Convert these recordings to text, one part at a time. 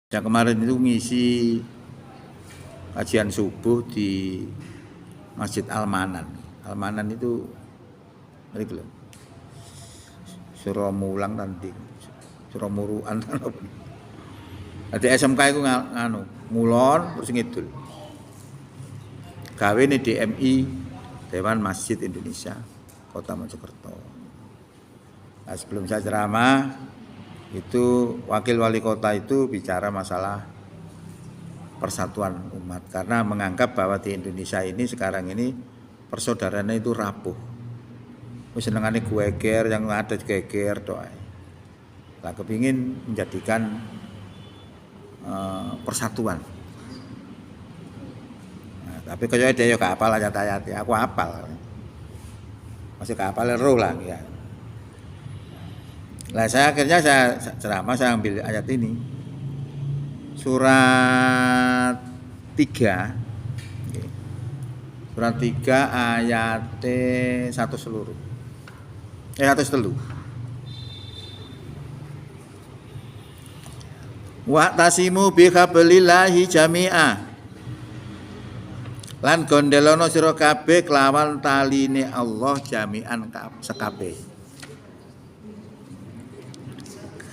Yang kemarin itu ngisi kajian subuh di Masjid Almanan. Almanan itu belum Surah Mulang nanti, Surah Muruan. Nanti SMK itu nganu mulon terus ngidul. Gawe ini DMI Dewan Masjid Indonesia Kota Mojokerto. Nah, sebelum saya ceramah itu wakil wali kota itu bicara masalah persatuan umat karena menganggap bahwa di Indonesia ini sekarang ini persaudaraannya itu rapuh. Senengane geger yang ada geger doa. Lah kepingin menjadikan persatuan. Nah, tapi kaya dia yo gak hafal ayat-ayat, aku hafal. Masih gak hafal roh lah ya. Nah, saya akhirnya saya ceramah saya ambil ayat ini. Surat 3. Surat 3 ayat 1 seluruh. 1 telu. Wa tasimu bi hablillahi jami'a. Lan gondelono sira kabeh kelawan taline Allah jami'an sekabeh.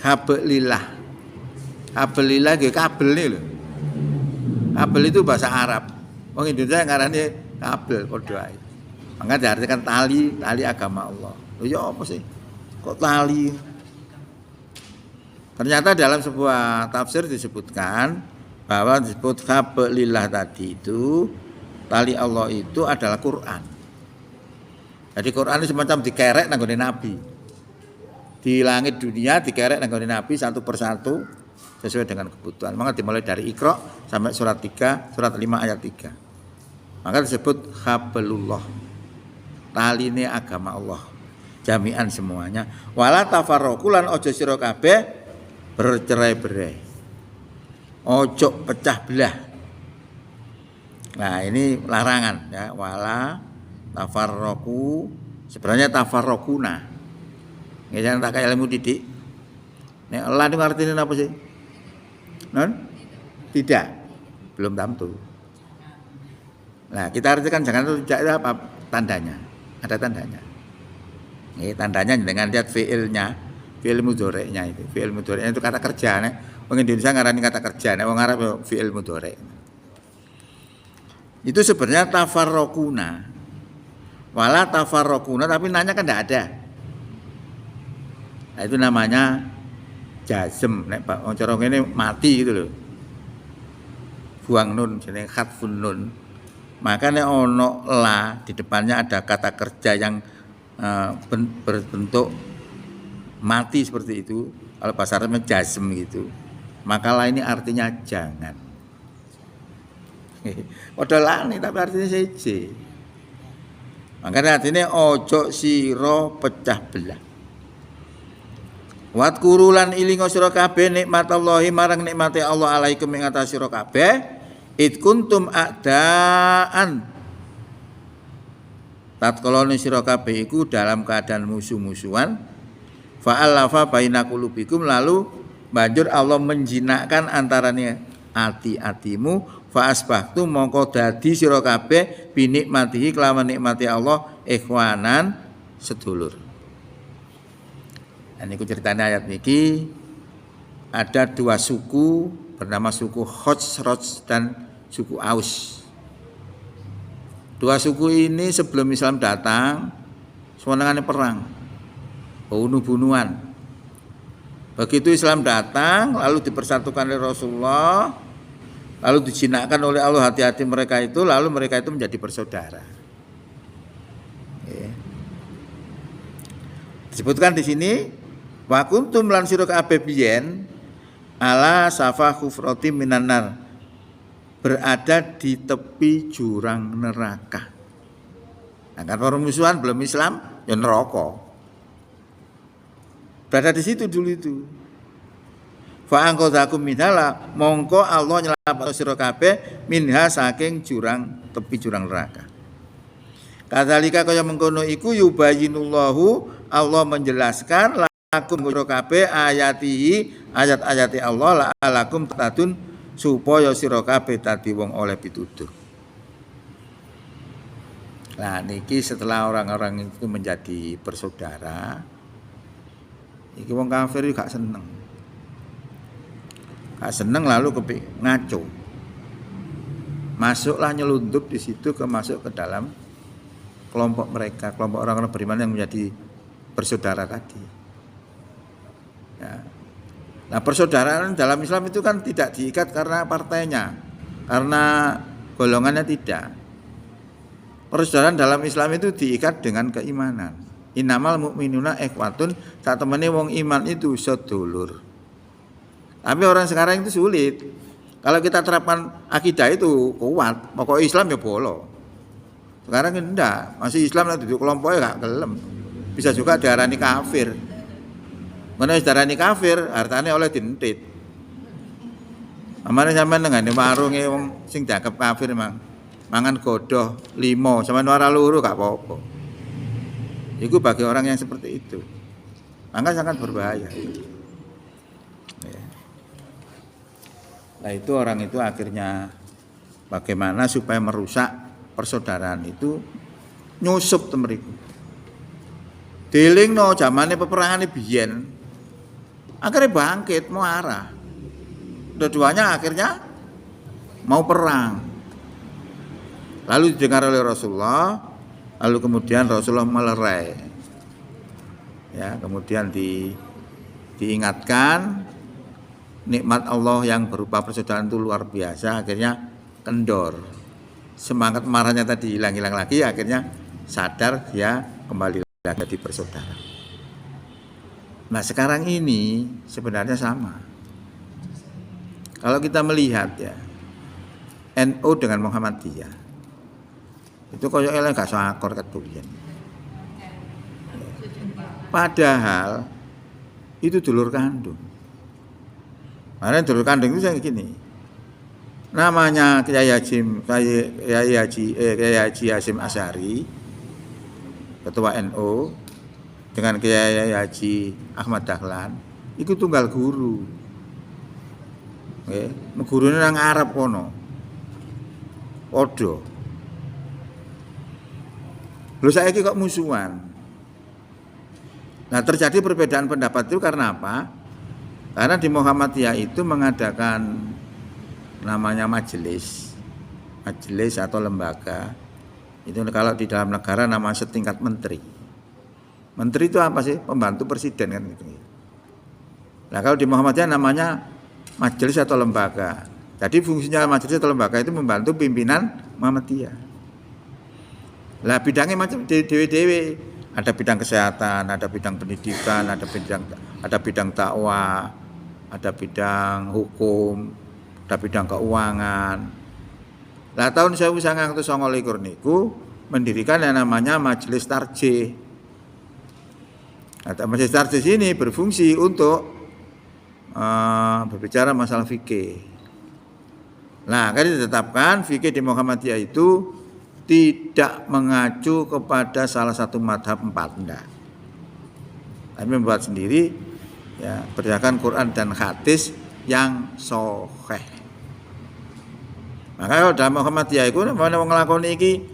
Hablillah. Hablillah nggih kabel lho. Kabel itu bahasa Arab. Wong Indonesia ngarani kabel padha ae. Maka diartikan tali agama Allah. Lho ya apa sih? Kok tali? Ternyata dalam sebuah tafsir disebutkan bahwa disebut hablillah tadi itu tali Allah itu adalah Quran. Jadi Quran itu semacam dikerek nang gone Nabi. Di langit dunia dikerek nang gone Nabi satu persatu sesuai dengan kebutuhan. Maka dimulai dari Iqra sampai surat 3, surat 5 ayat 3. Maka disebut hablullah. Taline agama Allah. Jami'an semuanya. Wala tafarraqu lan aja sira kabeh bercerai-berai. Ojo pecah belah. Nah, ini larangan ya, wala tafarraqu. Sebenarnya tafarraquna. Ya jangan tak kayak ilmu didik. Nek Allah itu artinya apa sih? Non? Tidak. Belum tentu. Nah, kita artikan jangan tidak itu apa tandanya. Ada tandanya. Ini tandanya dengan lihat fiilnya, fiil mudhari'nya itu. Fiil mudhari'nya itu kata kerja nek wong Indonesia ngarani kata kerja, nek wong Arab fiil mudhari'. Itu sebenarnya tafarraquna. Wala tafarraquna tapi nanya kan enggak ada. Nah, itu namanya jazm. Nek wong cara ngene mati gitu loh. Buang nun jenenge khatfun nun. Maka nek ono la di depannya ada kata kerja yang berbentuk mati seperti itu. Kalau bahasa Arabnya jazm gitu. Maka la ini artinya jangan. Padahal la ini tapi artinya siji. Makanya artinya ojo siro pecah belah. Wat kurulan ilingo sira kabeh nikmatallahi marang nikmate Allah alaikum ing atas sira kabeh id kuntum a'daan tatkalane sira kabeh iku dalam keadaan musuh-musuhan fa'alafa baina qulubikum lalu banjur Allah menjinakkan antarane ati-atimu fa asbahtu mongko dadi sira kabeh bi nikmatihi kelawan nikmati Allah ikhwanan sedulur. Ini ceritanya ayat niki ada dua suku bernama suku Khazraj dan suku Aus. Dua suku ini sebelum Islam datang sewenangane perang, bunuh-bunuhan. Begitu Islam datang lalu dipersatukan oleh Rasulullah, lalu dijinakkan oleh Allah hati-hati mereka itu, lalu mereka itu menjadi bersaudara. Disebutkan di sini wa kuntum lan sira kabeh biyen ala safa khufrati minan nar berada di tepi jurang neraka. Nah, kan permusuhan belum Islam ya neraka. Berada di situ dulu itu. Fa angqadzakum minhala mongko Allah nyelametno sira kabeh minha saking jurang tepi jurang neraka. Kadzalika kaya mengkono iku yubayyinullahu Allah menjelaskan lakum sira kabeh ayatihi ayat-ayat Allah la'alakum tahtadun supaya sira kabeh dadi wong oleh pituduh. Nah niki setelah orang-orang itu menjadi bersaudara, iki wong kafir gak seneng. Gak seneng lalu ngaco. Masuklah nyelundup di situ masuk ke dalam kelompok mereka, kelompok orang-orang beriman yang menjadi bersaudara tadi. Ya. Nah persaudaraan dalam Islam itu kan tidak diikat karena partainya, karena golongannya tidak. Persaudaraan dalam Islam itu diikat dengan keimanan. Innamal mu'minuna ikhwatun, saat temene wong iman itu sedulur. Tapi orang sekarang itu sulit. Kalau kita terapkan akidah itu kuat, pokok Islam ya bolo. Sekarang enggak, masih Islam lah duduk kelompoknya gak gelem. Bisa juga diarani kafir. Mana diarani kafir, artinya oleh dintit. Amane sampean nengane warunge wong sing dianggap kafir mang. Mangan godoh 5, sampean ora loro gak apa-apa. Itu bagi orang yang seperti itu. Maka sangat berbahaya. Nah itu orang itu akhirnya bagaimana supaya merusak persaudaraan itu nyusup temeriku. Dilingno zamane peperangan biyen. Akhirnya bangkit mau arah. Dua-duanya akhirnya mau perang. Lalu didengar oleh Rasulullah, lalu kemudian Rasulullah melerai. Ya, kemudian diingatkan nikmat Allah yang berupa persaudaraan itu luar biasa, akhirnya kendor. Semangat marahnya tadi hilang lagi, akhirnya sadar dia kembali lagi jadi bersaudara. Nah sekarang ini sebenarnya sama. Kalau kita melihat ya NU dengan Muhammadiyah itu koyoknya gak sakor ketulian. Padahal itu dulur kandung. Karena dulur kandung itu saya gini. Namanya Kiai Haji Hasyim Asy'ari, ketua NU, dengan Kiai Haji Ahmad Dahlan, itu tunggal guru. Nggih, gurune nang Arab kono. Padha. Lho saiki kok musuhan. Nah, terjadi perbedaan pendapat itu karena apa? Karena di Muhammadiyah itu mengadakan namanya majelis atau lembaga. Itu kalau di dalam negara nama setingkat menteri. Menteri itu apa sih? Pembantu presiden kan gitu. Nah, kalau di Muhammadiyah namanya majelis atau lembaga. Jadi fungsinya majelis atau lembaga itu membantu pimpinan Muhammadiyah. Lah bidangnya macam dewe-dewe. Ada bidang kesehatan, ada bidang pendidikan, ada bidang dakwah, ada bidang hukum, ada bidang keuangan. Lah tahun 1929 niku mendirikan yang namanya Majelis Tarjih. Nah, Majelis Tarjih ini berfungsi untuk berbicara masalah fikih. Nah, kan ditetapkan fikih di Muhammadiyah itu tidak mengacu kepada salah satu madhab 4 enggak. Tapi membuat sendiri ya berdasarkan Quran dan hadis yang sahih. Maka kalau dalam Muhammadiyah itu mana wong nglakoni iki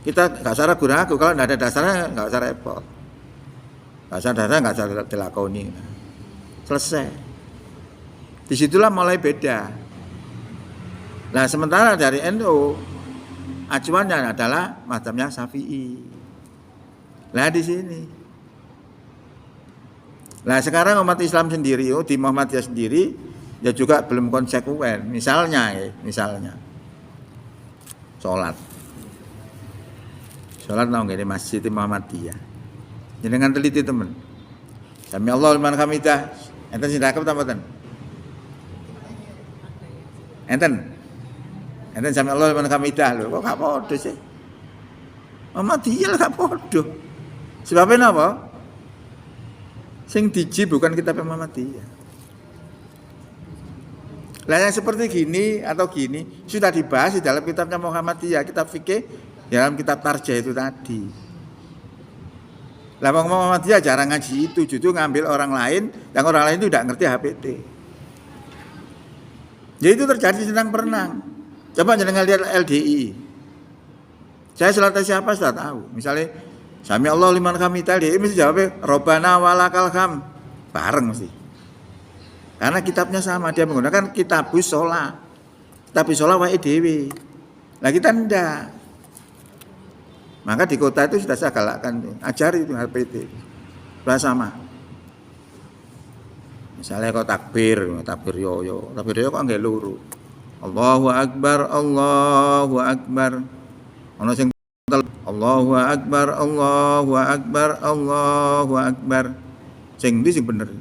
kita enggak usah ragu-ragu, kalau enggak ada dasarnya enggak usah repot. Enggak usah dasarnya enggak usah dilakoni. Selesai. Disitulah mulai beda. Nah, sementara dari NU acuannya adalah mazhabnya Syafi'i. Lah di sini. Lah sekarang umat Islam sendiri, di Muhammadiyah sendiri ya juga belum konsekuen. Misalnya sholat nang ngene Masjid Muhammadiyah. Jenengan teliti temen. Sami Allahu liman hamidah. Enten sing dakep ta mboten? Enten sami Allah liman hamidah lho, kok gak padha sih? Muhammadiyah gak padha. Sebabnya apa? Sing diji bukan kitab Muhammadiyah. Lah yang seperti gini atau gini sudah dibahas di dalam kitabnya Muhammadiyah, kitab fikih dalam kitab Tarjih itu tadi. Lah Muhammadiyah jarang ngaji itu, justru ngambil orang lain yang orang lain itu tidak ngerti HPT. Ya itu terjadi sedang berenang. Coba jangan lihat LDI. Saya sholat siapa sudah tahu. Misalnya Sami Allah liman hamidah, LDI mesti jawabnya Robbana walakal ham. Bareng mesti. Karena kitabnya sama, dia menggunakan kitabus sholat. Kitabus sholat wa dewi. Nah kita enggak. Maka di kota itu sudah saya galakkan, ajari itu HPT. Sudah sama. Misalnya kau takbir yoyo kok nggak luru. Allahu Akbar, Allahu Akbar. Ono sing Allahu Akbar, Allahu Akbar, Allahu Akbar. Sing ndi sing bener? Ada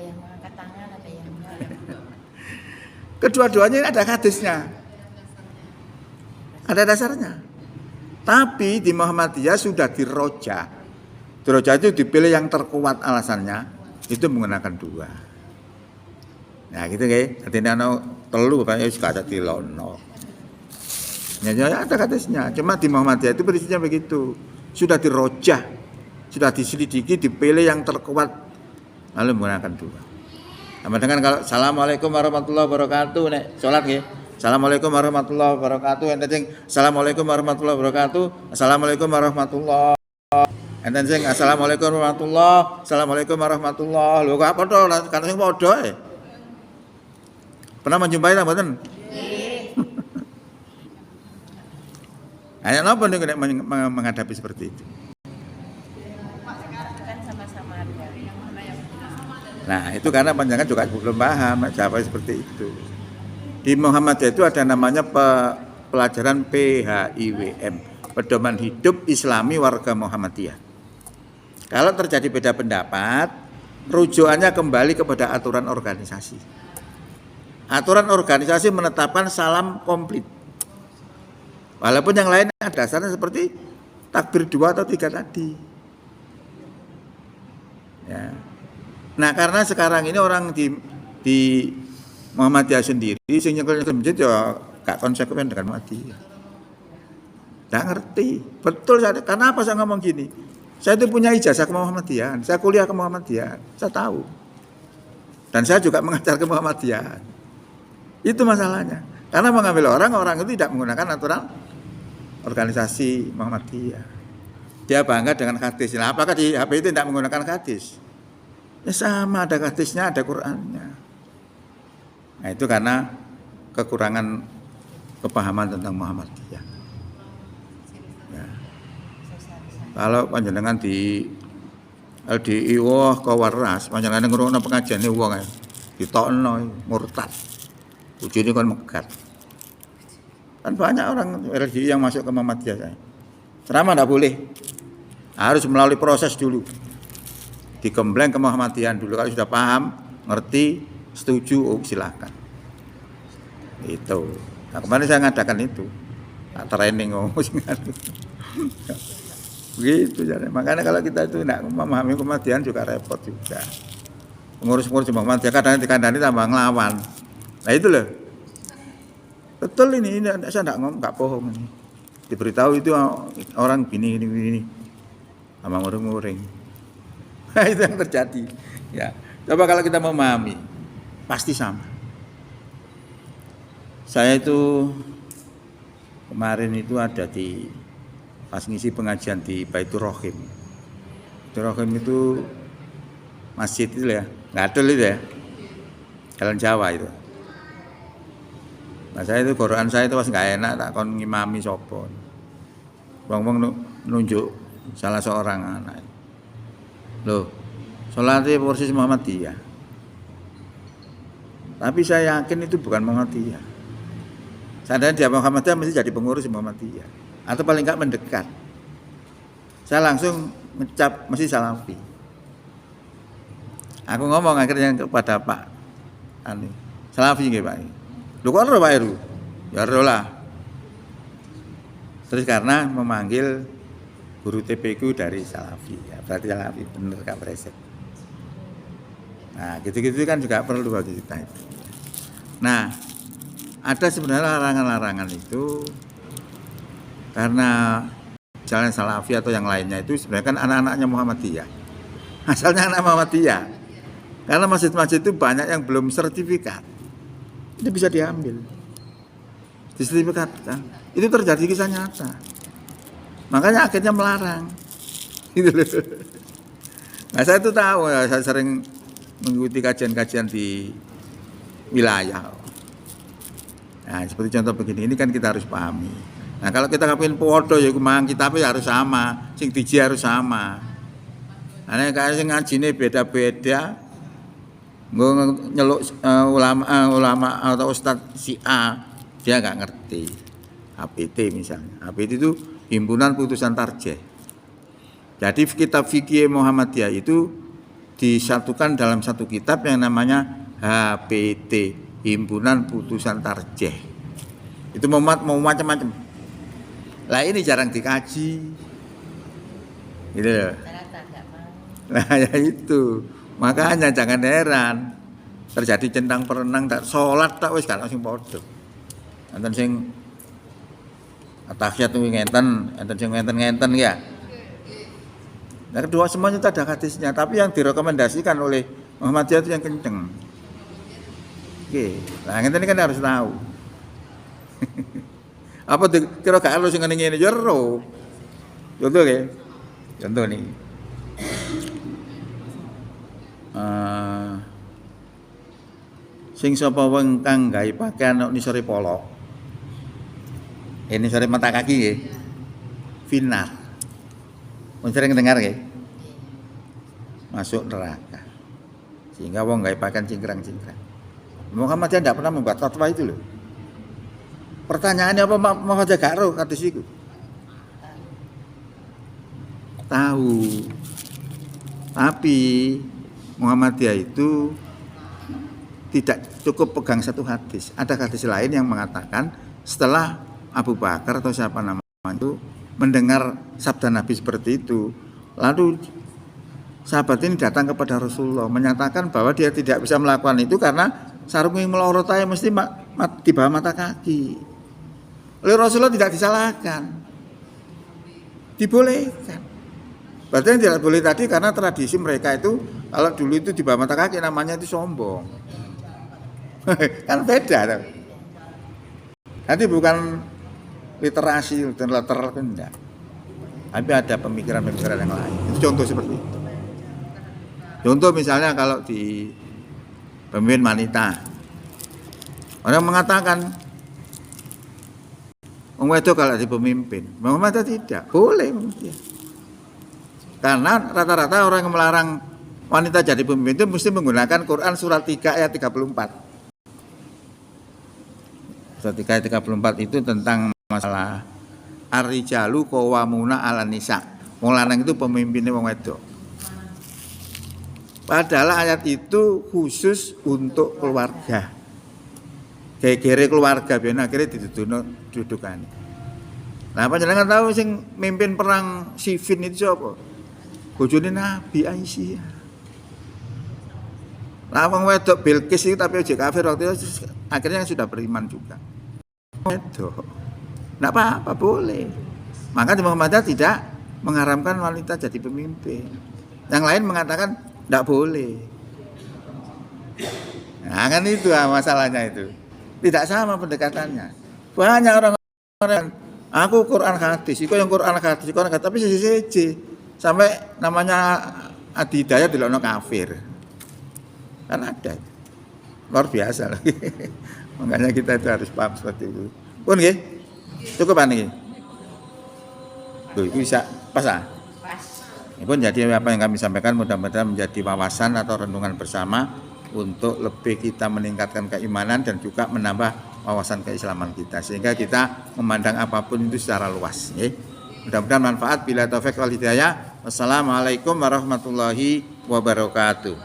yang mengangkat tangan, ada yang Kedua-duanya ada hadisnya. Ada dasarnya. Tapi di Muhammadiyah sudah diroja. Diroja itu dipilih yang terkuat alasannya, itu menggunakan dua. Nah gitu nggih. Dadi ana telu Pak wis gak ada dilono. Ya ada hadisnya. Cuma di Muhammadiyah itu prinsipnya begitu. Sudah dirojah, sudah diselidiki, dipilih yang terkuat, lalu menggunakan dua. Sama dengan kalau Assalamualaikum warahmatullahi wabarakatuh, nek sholat nggih. Assalamualaikum warahmatullahi wabarakatuh. Enten sing Assalamualaikum warahmatullahi wabarakatuh. Assalamualaikum warahmatullahi. Enten sing Assalamualaikum warahmatullahi. Assalamualaikum warahmatullahi. Lho kok padha kan sing padha e. Pernah menjumpai ta mboten? Ayat apa nih menghadapi seperti itu? kan sama-sama ada. Nah itu karena panjangan juga belum paham siapa seperti itu. Di Muhammadiyah itu ada namanya pelajaran PHIWM, Pedoman Hidup Islami Warga Muhammadiyah. Kalau terjadi beda pendapat, rujukannya kembali kepada aturan organisasi. Aturan organisasi menetapkan salam komplit. Walaupun yang lain dasarnya seperti takbir 2 atau 3 tadi. Ya. Nah karena sekarang ini orang di Muhammadiyah sendiri, sing nyekel masjid ya gak konsekuen dengan Muhammadiyah. Gak ngerti. Betul saya. Karena apa saya ngomong gini? Saya itu punya ijazah ke Muhammadiyah, saya kuliah ke Muhammadiyah, saya tahu. Dan saya juga mengajar ke Muhammadiyah. Itu masalahnya. Karena mengambil orang itu tidak menggunakan aturan organisasi Muhammadiyah. Dia bangga dengan hadis. Nah, apakah di HP itu tidak menggunakan hadis? Ya sama, ada hadisnya, ada Qur'annya. Nah itu karena kekurangan kepahaman tentang Muhammadiyah. Ya. Kalau panjenengan di LDI wah kawaras, panjenengan ngrungokno pengajiane wong ae ditokno murtad. Ujune kon megat. Kan banyak orang LDI yang masuk ke Muhammadiyah saya. Ceramah enggak boleh. Harus melalui proses dulu. Digembleng ke Muhammadiyan dulu. Kalau sudah paham, ngerti, setuju, oh silakan. Itu. Nah, kemarin saya ngadakan itu. Training begitu jadi. Makanya kalau kita itu enggak memahami Muhammadiyan juga repot juga. Pengurus-pengurus Muhammadiyah kadang dikandani tambah ngelawan. Nah itu loh. Betul ini saya enggak ngomong, enggak bohong ini. Diberitahu itu orang gini. Sama nguring-nguring. Nah, itu yang terjadi. Ya. Coba kalau kita memahami, pasti sama. Saya itu kemarin itu ada di pas ngisi pengajian di Baitur Rahim. Baitur Rahim itu masjid itu ya, ngadol itu ya. Jalan Jawa itu. Nah saya itu Quran saya itu pas nggak enak tak kon ngimami sapa. Wong-wong nunjuk salah seorang anak. Loh, sholatnya persis Muhammadiyah. Tapi saya yakin itu bukan Muhammadiyah. Seandainya dia Muhammadiyah mesti jadi pengurus Muhammadiyah. Atau paling enggak mendekat. Saya langsung ngecap mesti Salafi. Aku ngomong akhirnya kepada Pak Salafi nggih Pak. Lho kok ora Pak Heru? Ya ora lah. Terus karena memanggil guru TPQ dari Salafi, ya, berarti Salafi benar Kak Preset. Nah, gitu-gitu kan juga perlu bagi kita itu. Nah, ada sebenarnya larangan-larangan itu karena jalan Salafi atau yang lainnya itu sebenarnya kan anak-anaknya Muhammadiyah. Asalnya anak Muhammadiyah. Karena masjid-masjid itu banyak yang belum sertifikat. Itu bisa diambil. Disertifikatkan. Itu terjadi kisah nyata. Makanya akhirnya melarang. Gitu loh. Nah, saya itu tahu, saya sering mengikuti kajian-kajian di wilayah. Nah, seperti contoh begini, ini kan kita harus pahami. Nah, kalau kita kepengin podo ya kumang kitabnya harus sama, sing diji harus sama. Nah, kayak sing ngajine beda-beda, nggo nyeluk ulama atau ustadz si A, dia nggak ngerti. HPT misalnya. HPT itu himpunan putusan tarjih. Jadi kitab fikih Muhammadiyah itu disatukan dalam satu kitab yang namanya HPT, himpunan putusan tarjih. Itu mau macam-macam. Lah ini jarang dikaji. Gitu loh. Nah ya itu. Makanya jangan heran terjadi centang perenang tak salat tak wis gak sing padha. Enten sing atahiyat ngenten, enten sing ngenten ya. Nah, kedua semuanya itu ada hadisnya, tapi yang direkomendasikan oleh Muhammadiyah itu yang kenceng. Oke, nah ngenten kan harus tahu. Apa kira gak harus sing ngene jero. Contoh ya. Contoh nih. Sing sapa wong kang gawe pakaian nek nisore polok. Ini sore mata kaki nggih. Finar. Mun sering dengar nggih. Masuk neraka. Sehingga wong gawe pakaian cingkrang-cingkrang. Muhammadiyah tidak pernah membuat fatwa itu loh. Pertanyaannya apa mau aja gak roh hadis itu? Tahu. Tapi Muhammadiyah itu tidak cukup pegang satu hadis. Ada hadis lain yang mengatakan setelah Abu Bakar atau siapa namanya itu mendengar sabda Nabi seperti itu, lalu sahabat ini datang kepada Rasulullah menyatakan bahwa dia tidak bisa melakukan itu karena sarung yang melorotai mesti di bawah mata kaki. Oleh Rasulullah tidak disalahkan, dibolehkan. Berarti yang tidak boleh tadi karena tradisi mereka itu kalau dulu itu di bawah mata kaki namanya itu sombong. Kan beda. Nanti bukan literasi dan lateral enggak. Tapi ada pemikiran-pemikiran yang lain. Itu contoh seperti itu. Contoh misalnya kalau di pemimpin wanita, orang mengatakan wong wedok kalau di pemimpin, Muhammadiyah tidak boleh. Karena rata-rata orang yang melarang wanita jadi pemimpin itu mesti menggunakan Quran surat 3 ayat 34. Surat 3 ayat 34 itu tentang masalah ar-rijalu qawwamuna 'alan nisa. Wong lanang itu pemimpinnya wong wedok. Padahal ayat itu khusus untuk keluarga. Gegere keluarga ben akhirnya didudukan. Nah, panjenengan tahu sing mimpin perang Siffin itu siapa? Bojone Nabi Aisyah. Lah wong wedok Bilqis itu tapi aja kafir waktu itu akhirnya sudah beriman juga. Wedok. Enggak apa-apa boleh. Maka di Muhammadiyah tidak mengharamkan wanita jadi pemimpin. Yang lain mengatakan enggak boleh. Nah, kan itu masalahnya itu. Tidak sama pendekatannya. Banyak orang-orang aku Quran hadis, iku yang Quran hadis, tapi siji-siji sampai namanya Adi Hidayat dilokno kafir. Kan ada. Luar biasa lagi. Makanya kita itu harus paham seperti itu. Pun nggih. Cukup niki. Tuh, itu bisa pas ah? Pas. Ini pun jadi apa yang kami sampaikan mudah-mudahan menjadi wawasan atau renungan bersama untuk lebih kita meningkatkan keimanan dan juga menambah wawasan keislaman kita sehingga kita memandang apapun itu secara luas. Mudah-mudahan manfaat. Bila taufik wal hidayah. Wassalamualaikum warahmatullahi wabarakatuh.